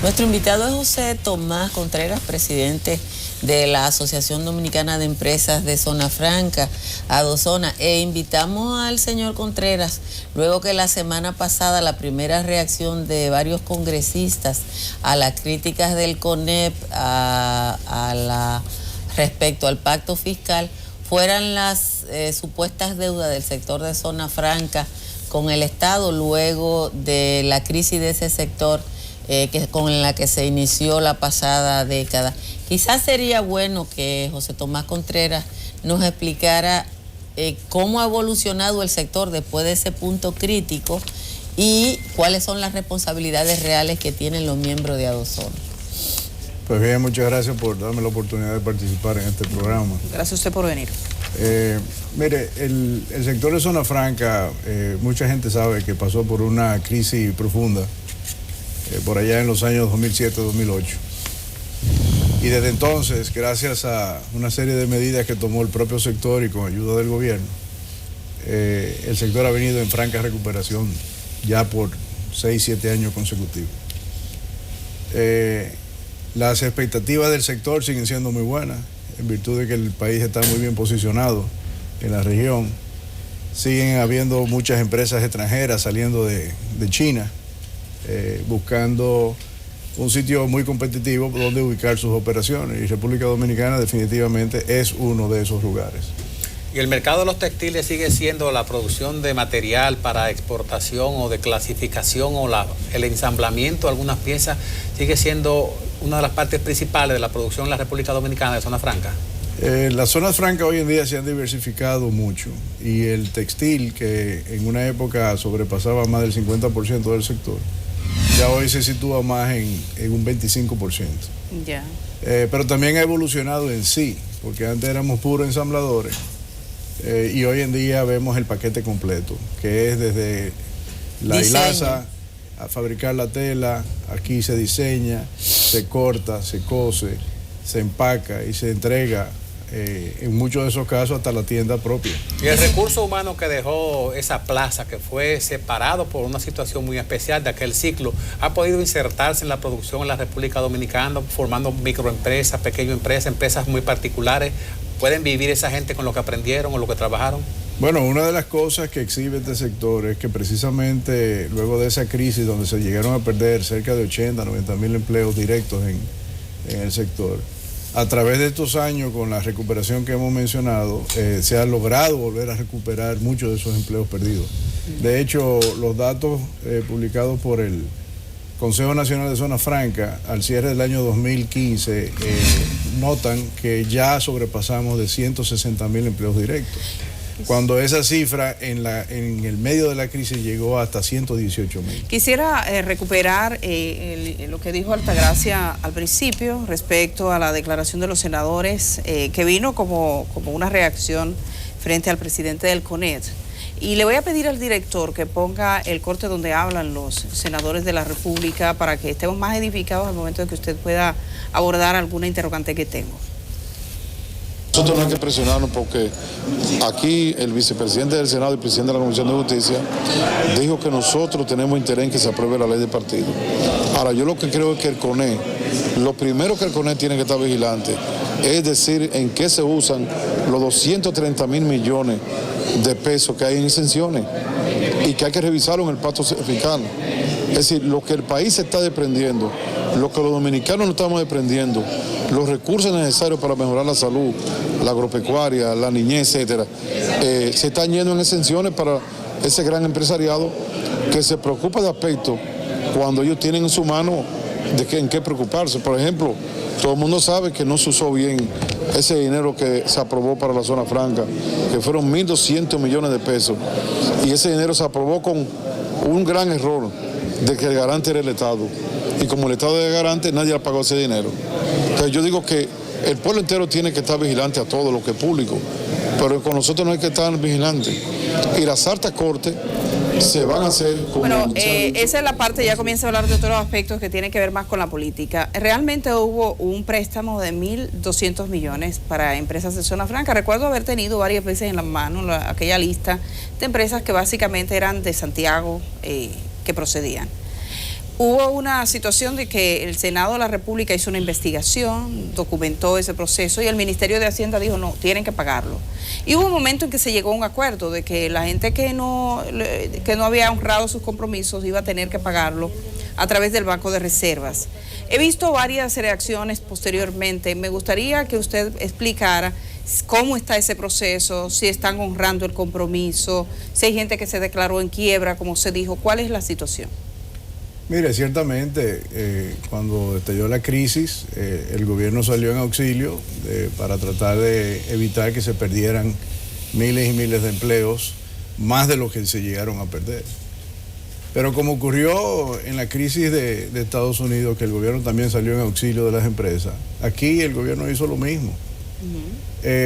Nuestro invitado es José Tomás Contreras, presidente de la Asociación Dominicana de Empresas de Zona Franca, Adozona, e invitamos al señor Contreras, luego que la semana pasada la primera reacción de varios congresistas a las críticas del CONEP respecto al pacto fiscal fueran las supuestas deudas del sector de Zona Franca con el Estado luego de la crisis de ese sector con la que se inició la pasada década. Quizás sería bueno que José Tomás Contreras nos explicara cómo ha evolucionado el sector después de ese punto crítico y cuáles son las responsabilidades reales que tienen los miembros de Adozona. Pues bien, muchas gracias por darme la oportunidad de participar en este programa. Gracias a usted por venir. Mire, el sector de Zona Franca, mucha gente sabe que pasó por una crisis profunda por allá en los años 2007-2008. Y desde entonces, gracias a una serie de medidas que tomó el propio sector y con ayuda del gobierno, el sector ha venido en franca recuperación ya por 6-7 años consecutivos. Las expectativas del sector siguen siendo muy buenas, en virtud de que el país está muy bien posicionado en la región. Siguen habiendo muchas empresas extranjeras saliendo de China, buscando un sitio muy competitivo donde ubicar sus operaciones, y República Dominicana definitivamente es uno de esos lugares. ¿Y el mercado de los textiles sigue siendo la producción de material para exportación o de clasificación o el ensamblamiento de algunas piezas sigue siendo una de las partes principales de la producción en la República Dominicana de Zona Franca? Las zonas francas hoy en día se han diversificado mucho, y el textil, que en una época sobrepasaba más del 50% del sector, ya hoy se sitúa más en un 25%. Ya. Pero también ha evolucionado en sí, porque antes éramos puros ensambladores, y hoy en día vemos el paquete completo, que es desde la hilaza a fabricar la tela. Aquí se diseña, se corta, se cose, se empaca y se entrega, en muchos de esos casos, hasta la tienda propia. Y el recurso humano que dejó esa plaza, que fue separado por una situación muy especial de aquel ciclo, ¿ha podido insertarse en la producción en la República Dominicana, formando microempresas, pequeñas empresas, empresas muy particulares? ¿Pueden vivir esa gente con lo que aprendieron o lo que trabajaron? Bueno, una de las cosas que exhibe este sector es que precisamente luego de esa crisis donde se llegaron a perder cerca de 80-90 mil empleos directos en el sector, a través de estos años, con la recuperación que hemos mencionado, se ha logrado volver a recuperar muchos de esos empleos perdidos. De hecho, los datos publicados por el Consejo Nacional de Zona Franca al cierre del año 2015 notan que ya sobrepasamos de 160 mil empleos directos, cuando esa cifra en el medio de la crisis llegó hasta 118 mil. Quisiera recuperar lo que dijo Altagracia al principio respecto a la declaración de los senadores, que vino como una reacción frente al presidente del CONEP. Y le voy a pedir al director que ponga el corte donde hablan los senadores de la República para que estemos más edificados al momento de que usted pueda abordar alguna interrogante que tengo. Nosotros no hay que presionarnos, porque aquí el vicepresidente del Senado y presidente de la Comisión de Justicia dijo que nosotros tenemos interés en que se apruebe la ley de partido. Ahora, yo lo que creo es que el CONEP, lo primero que el CONEP tiene que estar vigilante es decir en qué se usan los 230 mil millones de pesos que hay en exenciones, y que hay que revisarlo en el pacto fiscal. Es decir, lo que el país se está desprendiendo, lo que los dominicanos nos estamos desprendiendo, los recursos necesarios para mejorar la salud, la agropecuaria, la niñez, etcétera, se están yendo en exenciones para ese gran empresariado que se preocupa de aspectos cuando ellos tienen en su mano en qué preocuparse. Por ejemplo, todo el mundo sabe que no se usó bien ese dinero que se aprobó para la Zona Franca, que fueron 1.200 millones de pesos, y ese dinero se aprobó con un gran error de que el garante era el Estado, y como el Estado es garante, nadie le pagó ese dinero. Entonces yo digo que el pueblo entero tiene que estar vigilante a todo lo que es público, pero con nosotros no hay que estar vigilantes. Y las altas cortes se van a hacer como... Bueno, esa es la parte, ya comienza a hablar de otros aspectos que tienen que ver más con la política. Realmente hubo un préstamo de 1.200 millones para empresas de Zona Franca. Recuerdo haber tenido varias veces en la mano aquella lista de empresas que básicamente eran de Santiago, que procedían. Hubo una situación de que el Senado de la República hizo una investigación, documentó ese proceso y el Ministerio de Hacienda dijo no, tienen que pagarlo. Y hubo un momento en que se llegó a un acuerdo de que la gente que no había honrado sus compromisos iba a tener que pagarlo a través del Banco de Reservas. He visto varias reacciones posteriormente. Me gustaría que usted explicara cómo está ese proceso, si están honrando el compromiso, si hay gente que se declaró en quiebra, como se dijo, ¿cuál es la situación? Mire, ciertamente, cuando estalló la crisis, el gobierno salió en auxilio para tratar de evitar que se perdieran miles y miles de empleos, más de lo que se llegaron a perder. Pero como ocurrió en la crisis de Estados Unidos, que el gobierno también salió en auxilio de las empresas, aquí el gobierno hizo lo mismo.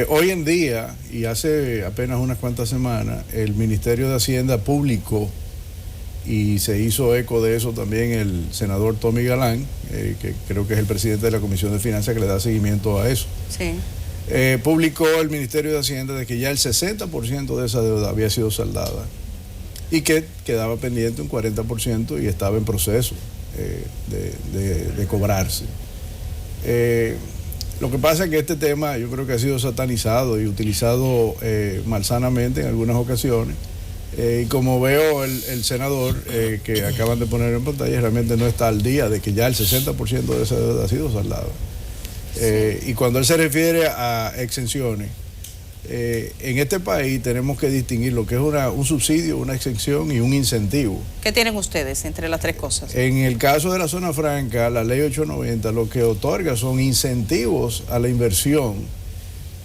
Hoy en día, y hace apenas unas cuantas semanas, el Ministerio de Hacienda publicó, y se hizo eco de eso también el senador Tommy Galán, que creo que es el presidente de la Comisión de Finanzas que le da seguimiento a eso. Sí. Publicó el Ministerio de Hacienda de que ya el 60% de esa deuda había sido saldada y que quedaba pendiente un 40% y estaba en proceso de cobrarse. Lo que pasa es que este tema yo creo que ha sido satanizado y utilizado malsanamente en algunas ocasiones. Y como veo el senador que acaban de poner en pantalla, realmente no está al día de que ya el 60% de esa deuda ha sido saldada. Y cuando él se refiere a exenciones, en este país tenemos que distinguir lo que es un subsidio, una exención y un incentivo. ¿Qué tienen ustedes entre las tres cosas? En el caso de la zona franca, la ley 890 lo que otorga son incentivos a la inversión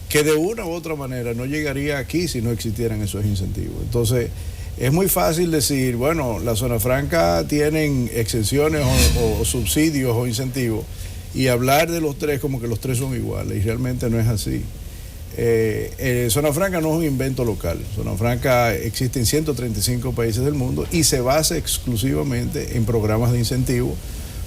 que de una u otra manera no llegaría aquí si no existieran esos incentivos. Entonces, es muy fácil decir, bueno, la zona franca tienen exenciones o subsidios o incentivos y hablar de los tres como que los tres son iguales, y realmente no es así. Zona franca no es un invento local. Zona franca existe en 135 países del mundo y se basa exclusivamente en programas de incentivo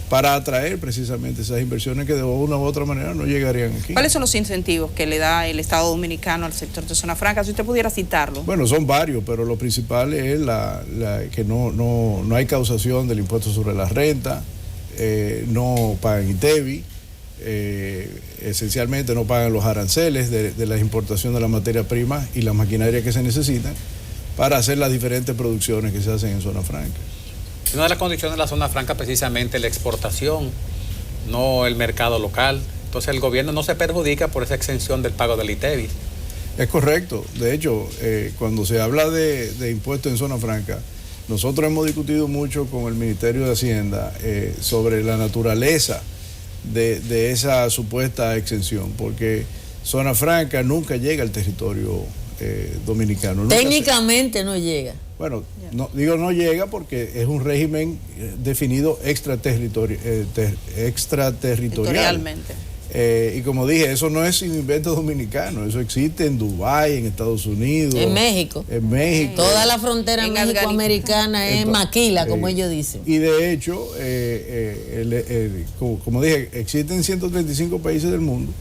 para atraer precisamente esas inversiones que de una u otra manera no llegarían aquí. ¿Cuáles son los incentivos que le da el Estado Dominicano al sector de zona franca? Si usted pudiera citarlo. Bueno, son varios, pero lo principal es que no hay causación del impuesto sobre la renta, no pagan ITEVI, esencialmente no pagan los aranceles de la importación de la materia prima y la maquinaria que se necesitan para hacer las diferentes producciones que se hacen en zona franca. Una de las condiciones de la zona franca precisamente la exportación, no el mercado local. Entonces el gobierno no se perjudica por esa exención del pago del ITEVI. Es correcto. De hecho, cuando se habla de impuestos en zona franca, nosotros hemos discutido mucho con el Ministerio de Hacienda sobre la naturaleza de esa supuesta exención, porque zona franca nunca llega al territorio dominicano. Técnicamente no llega. Bueno, no llega porque es un régimen definido extraterritorialmente. Y como dije, eso no es un invento dominicano, eso existe en Dubái, en Estados Unidos. En México. En México. Toda la frontera México-americana es maquila, como ellos dicen. Y de hecho, como dije, existen 135 países del mundo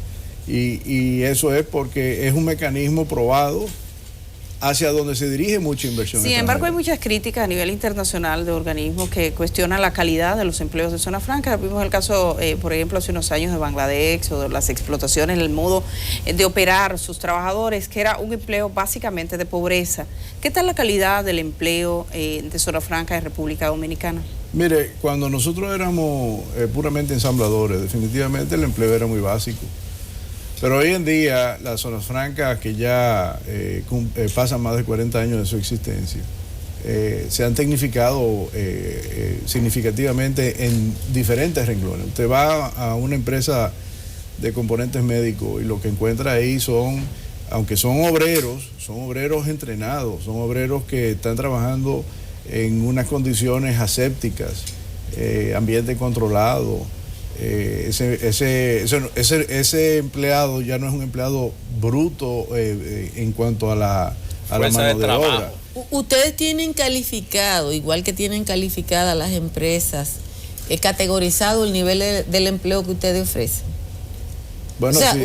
y eso es porque es un mecanismo probado hacia donde se dirige mucha inversión. Sin embargo, hay muchas críticas a nivel internacional de organismos que cuestionan la calidad de los empleos de zona franca. Vimos el caso, por ejemplo, hace unos años de Bangladesh, o de las explotaciones, el modo de operar sus trabajadores, que era un empleo básicamente de pobreza. ¿Qué tal la calidad del empleo de zona franca en República Dominicana? Mire, cuando nosotros éramos puramente ensambladores, definitivamente el empleo era muy básico. Pero hoy en día las zonas francas que ya pasan más de 40 años de su existencia, se han tecnificado significativamente en diferentes renglones. Usted va a una empresa de componentes médicos y lo que encuentra ahí son, aunque son obreros entrenados, son obreros que están trabajando en unas condiciones asépticas, ambiente controlado. Ese empleado ya no es un empleado bruto en cuanto a la mano de obra. Ustedes tienen calificado, igual que tienen calificadas las empresas, categorizado el nivel del empleo que ustedes ofrecen. Bueno, o sea,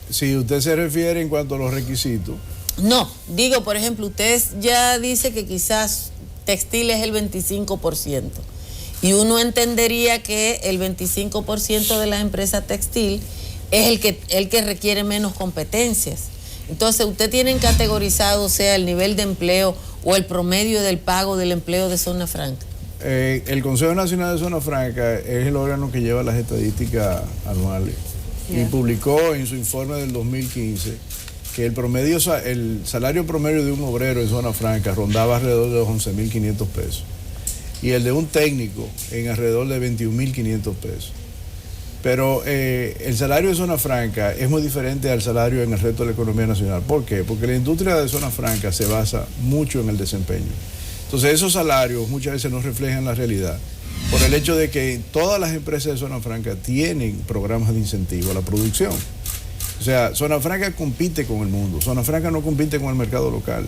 si usted se refiere en cuanto a los requisitos. No, digo, por ejemplo, ustedes ya dice que quizás textil es el 25%. Y uno entendería que el 25% de la empresa textil es el que requiere menos competencias. Entonces, ¿usted tienen categorizado, o sea, el nivel de empleo o el promedio del pago del empleo de zona franca? El Consejo Nacional de Zona Franca es el órgano que lleva las estadísticas anuales y publicó en su informe del 2015 que el salario promedio de un obrero en zona franca rondaba alrededor de los 11.500 pesos y el de un técnico en alrededor de 21.500 pesos. Pero el salario de zona franca es muy diferente al salario en el resto de la economía nacional. ¿Por qué? Porque la industria de zona franca se basa mucho en el desempeño. Entonces esos salarios muchas veces no reflejan la realidad, por el hecho de que todas las empresas de zona franca tienen programas de incentivo a la producción. O sea, zona franca compite con el mundo, zona franca no compite con el mercado local.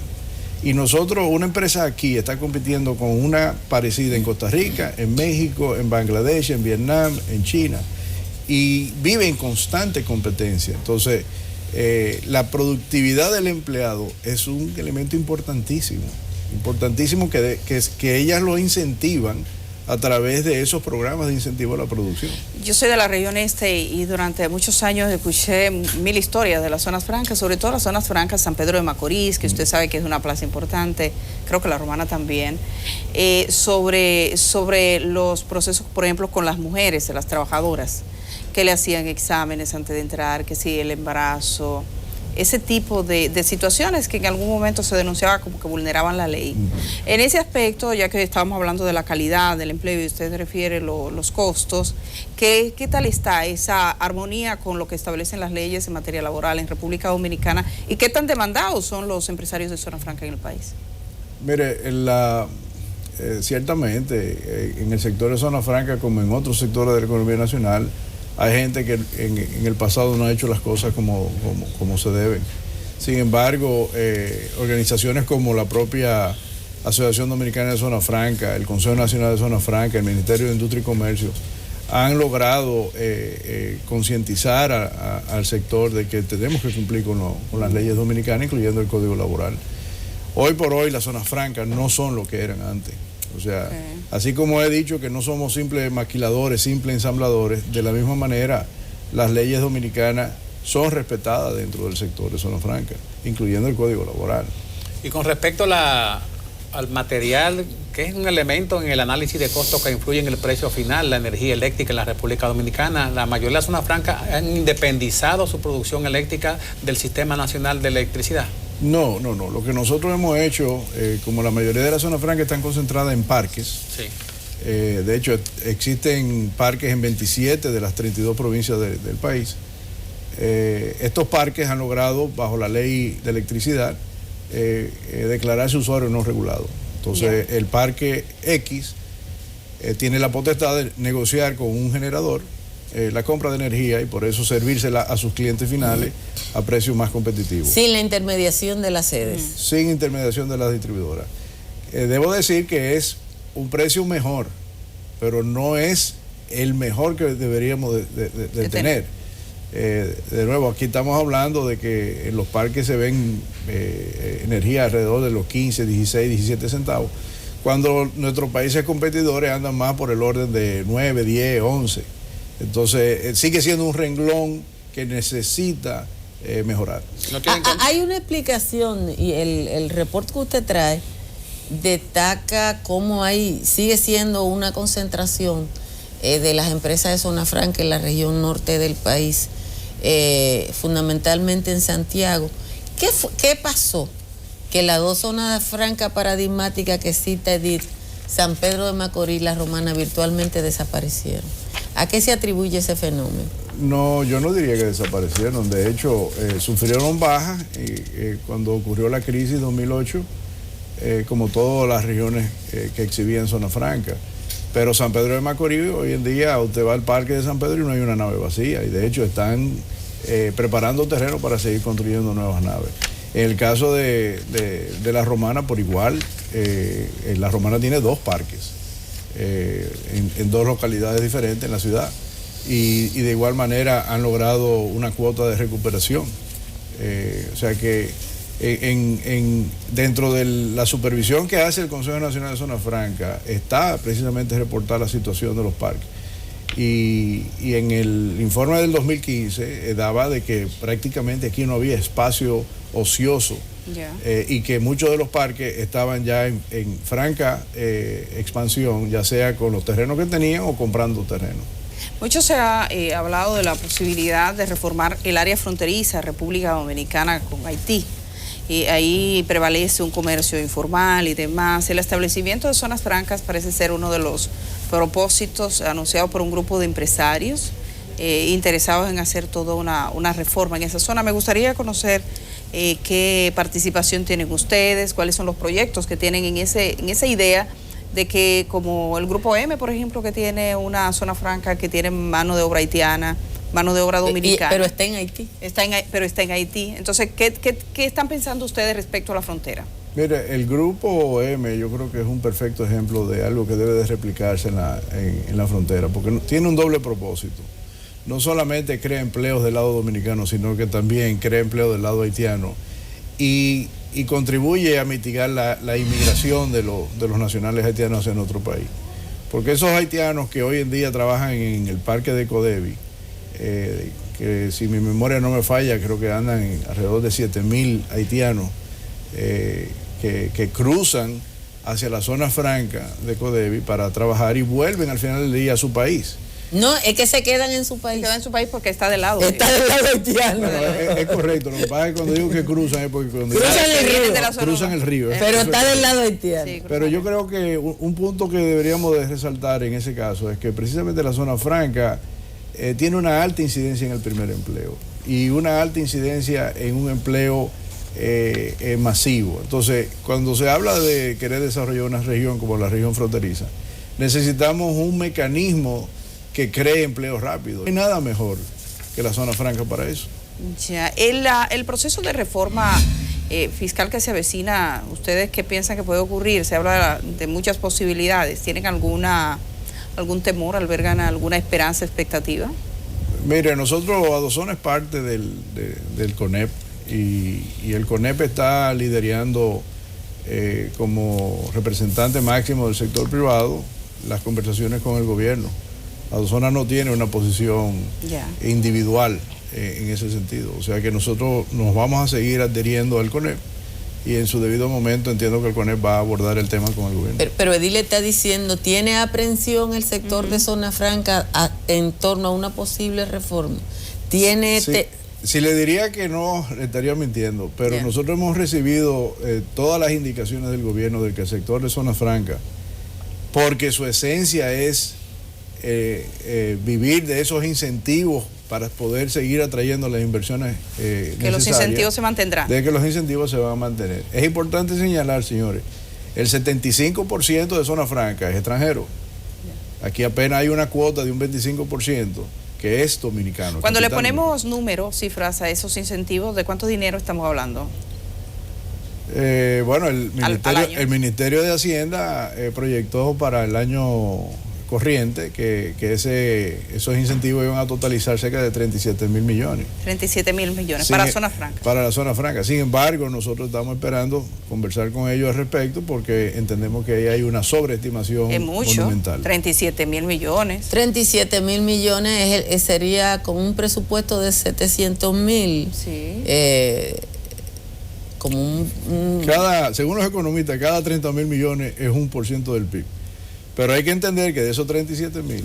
Y nosotros, una empresa aquí está compitiendo con una parecida en Costa Rica, en México, en Bangladesh, en Vietnam, en China, y vive en constante competencia. Entonces, la productividad del empleado es un elemento importantísimo que ellas lo incentivan a través de esos programas de incentivo a la producción. Yo soy de la región este y durante muchos años escuché mil historias de las zonas francas, sobre todo las zonas francas, San Pedro de Macorís, que usted sabe que es una plaza importante, creo que La Romana también, sobre los procesos, por ejemplo, con las mujeres, las trabajadoras, que le hacían exámenes antes de entrar, que si el embarazo, ese tipo de situaciones que en algún momento se denunciaba como que vulneraban la ley. En ese aspecto, ya que estábamos hablando de la calidad del empleo y usted refiere los costos, ¿qué tal está esa armonía con lo que establecen las leyes en materia laboral en República Dominicana y qué tan demandados son los empresarios de zona franca en el país? Mire, ciertamente en el sector de zona franca como en otros sectores de la economía nacional, hay gente que en el pasado no ha hecho las cosas como se deben. Sin embargo, organizaciones como la propia Asociación Dominicana de Zona Franca, el Consejo Nacional de Zona Franca, el Ministerio de Industria y Comercio, han logrado concientizar al sector de que tenemos que cumplir con las leyes dominicanas, incluyendo el Código Laboral. Hoy por hoy las zonas francas no son lo que eran antes. O sea, así como he dicho que no somos simples maquiladores, simples ensambladores, de la misma manera las leyes dominicanas son respetadas dentro del sector de zona franca, incluyendo el Código Laboral. Y con respecto al material, que es un elemento en el análisis de costos que influye en el precio final, la energía eléctrica en la República Dominicana, la mayoría de las zonas francas han independizado su producción eléctrica del Sistema Nacional de Electricidad. No. Lo que nosotros hemos hecho, como la mayoría de las zonas francas están concentradas en parques, sí. De hecho existen parques en 27 de las 32 provincias del país. Estos parques han logrado, bajo la ley de electricidad, declararse usuario no regulado. Entonces, el parque X tiene la potestad de negociar con un generador la compra de energía y por eso servírsela a sus clientes finales a precios más competitivos. Sin la intermediación de las sedes. Sin intermediación de las distribuidoras. Debo decir que es un precio mejor, pero no es el mejor que deberíamos de tener. De nuevo, aquí estamos hablando de que en los parques se ven energía alrededor de los 15, 16, 17 centavos, cuando nuestros países competidores andan más por el orden de 9, 10, 11. Entonces, sigue siendo un renglón que necesita mejorar. Hay una explicación, y el reporte que usted trae destaca cómo sigue siendo una concentración de las empresas de zona franca en la región norte del país, fundamentalmente en Santiago. ¿Qué pasó? Que las dos zonas francas paradigmáticas que cita Edith, San Pedro de Macorís y La Romana, virtualmente desaparecieron. ¿A qué se atribuye ese fenómeno? No, yo no diría que desaparecieron. De hecho, sufrieron bajas cuando ocurrió la crisis 2008, como todas las regiones que exhibían zona franca. Pero San Pedro de Macorís, hoy en día usted va al parque de San Pedro y no hay una nave vacía. Y de hecho están preparando terreno para seguir construyendo nuevas naves. En el caso de La Romana, por igual, La Romana tiene dos parques. En dos localidades diferentes en la ciudad y de igual manera han logrado una cuota de recuperación, o sea que dentro de la supervisión que hace el Consejo Nacional de Zona Franca está precisamente reportar la situación de los parques. Y en el informe del 2015 daba de que prácticamente aquí no había espacio ocioso y que muchos de los parques estaban ya en franca expansión, ya sea con los terrenos que tenían o comprando terrenos. Mucho se ha hablado de la posibilidad de reformar el área fronteriza de República Dominicana con Haití. Y ahí prevalece un comercio informal y demás. El establecimiento de zonas francas parece ser uno de los propósitos anunciados por un grupo de empresarios interesados en hacer toda una reforma en esa zona. Me gustaría conocer qué participación tienen ustedes, cuáles son los proyectos que tienen en esa idea de que, como el Grupo M, por ejemplo, que tiene una zona franca que tiene mano de obra haitiana, mano de obra dominicana. Pero está en Haití. Pero está en Haití. Entonces, ¿qué están pensando ustedes respecto a la frontera? Mire, el Grupo M yo creo que es un perfecto ejemplo de algo que debe de replicarse en la frontera, porque tiene un doble propósito. No solamente crea empleos del lado dominicano, sino que también crea empleos del lado haitiano y contribuye a mitigar la inmigración de los nacionales haitianos hacia nuestro país. Porque esos haitianos que hoy en día trabajan en el parque de Codevi, que si mi memoria no me falla, creo que andan alrededor de 7.000 haitianos que cruzan hacia la zona franca de Codevi para trabajar y vuelven al final del día a su país. No, es que se quedan en su país. Se quedan en su país porque está del lado. Está del lado haitiano. Bueno, es correcto. Lo que pasa es que cuando digo que cruzan es porque cuando cruzan el río. Pero está del lado haitiano. Sí, pero yo creo que un punto que deberíamos de resaltar en ese caso es que precisamente la zona franca tiene una alta incidencia en el primer empleo y una alta incidencia en un empleo masivo. Entonces, cuando se habla de querer desarrollar una región como la región fronteriza, necesitamos un mecanismo que cree empleo rápido. No hay nada mejor que la zona franca para eso. Ya, el proceso de reforma fiscal que se avecina, ¿ustedes qué piensan que puede ocurrir? Se habla de muchas posibilidades. ¿Tienen algún temor, albergan alguna esperanza, expectativa? Mire, nosotros, Adozona es parte del CONEP y el CONEP está liderando como representante máximo del sector privado las conversaciones con el gobierno. Adozona no tiene una posición individual en ese sentido. O sea que nosotros nos vamos a seguir adheriendo al CONEP y en su debido momento entiendo que el CONEP va a abordar el tema con el gobierno. Pero Edil está diciendo, ¿tiene aprensión el sector de zona franca en torno a una posible reforma? Si le diría que no, le estaría mintiendo, pero nosotros hemos recibido todas las indicaciones del gobierno de que el sector de zona franca, porque su esencia es vivir de esos incentivos para poder seguir atrayendo las inversiones necesarias. Que los incentivos se mantendrán. De que los incentivos se van a mantener. Es importante señalar, señores, el 75% de zona franca es extranjero. Aquí apenas hay una cuota de un 25% que es dominicano. Cuando le ponemos números, cifras a esos incentivos, ¿de cuánto dinero estamos hablando? Bueno, el Ministerio de Hacienda proyectó para el año corriente que esos incentivos iban a totalizar cerca de 37.000 millones. 37.000 millones para la zona franca. Para la zona franca. Sin embargo, nosotros estamos esperando conversar con ellos al respecto porque entendemos que ahí hay una sobreestimación monumental. 37.000 millones. 37.000 millones sería con un presupuesto de 700.000. Sí. Como según los economistas, cada 30.000 millones es 1% del PIB. Pero hay que entender que de esos 37.000,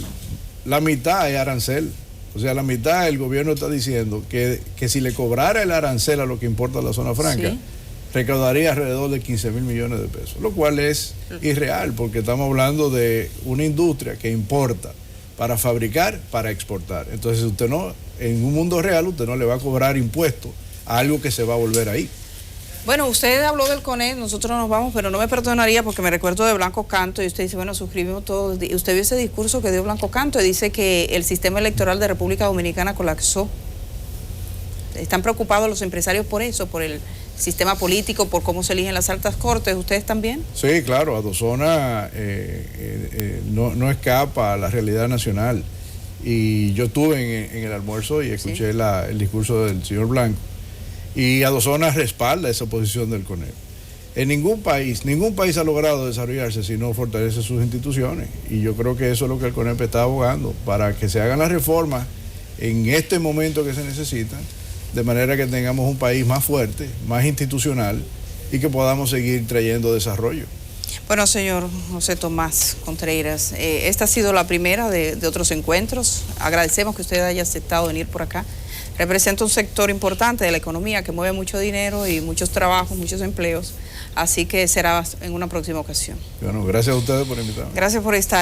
la mitad es arancel. O sea, la mitad el gobierno está diciendo que si le cobrara el arancel a lo que importa la zona franca, recaudaría alrededor de 15.000 millones de pesos, lo cual es irreal porque estamos hablando de una industria que importa para fabricar, para exportar. Entonces, usted no, en un mundo real, usted no le va a cobrar impuestos a algo que se va a volver ahí. Bueno, usted habló del CONEP, nosotros nos vamos, pero no me perdonaría porque me recuerdo de Blanco Canto y usted dice, bueno, suscribimos todos. Usted vio ese discurso que dio Blanco Canto y dice que el sistema electoral de República Dominicana colapsó. ¿Están preocupados los empresarios por eso, por el sistema político, por cómo se eligen las altas cortes? ¿Ustedes también? Sí, claro, Adozona no escapa a la realidad nacional. Y yo estuve en el almuerzo y escuché el discurso del señor Blanco. Y Adozona respalda esa posición del CONEP. En ningún país ha logrado desarrollarse si no fortalece sus instituciones. Y yo creo que eso es lo que el CONEP está abogando, para que se hagan las reformas en este momento que se necesitan, de manera que tengamos un país más fuerte, más institucional y que podamos seguir trayendo desarrollo. Bueno, señor José Tomás Contreras, esta ha sido la primera de otros encuentros. Agradecemos que usted haya aceptado venir por acá. Representa un sector importante de la economía que mueve mucho dinero y muchos trabajos, muchos empleos. Así que será en una próxima ocasión. Bueno, gracias a ustedes por invitarme. Gracias por estar.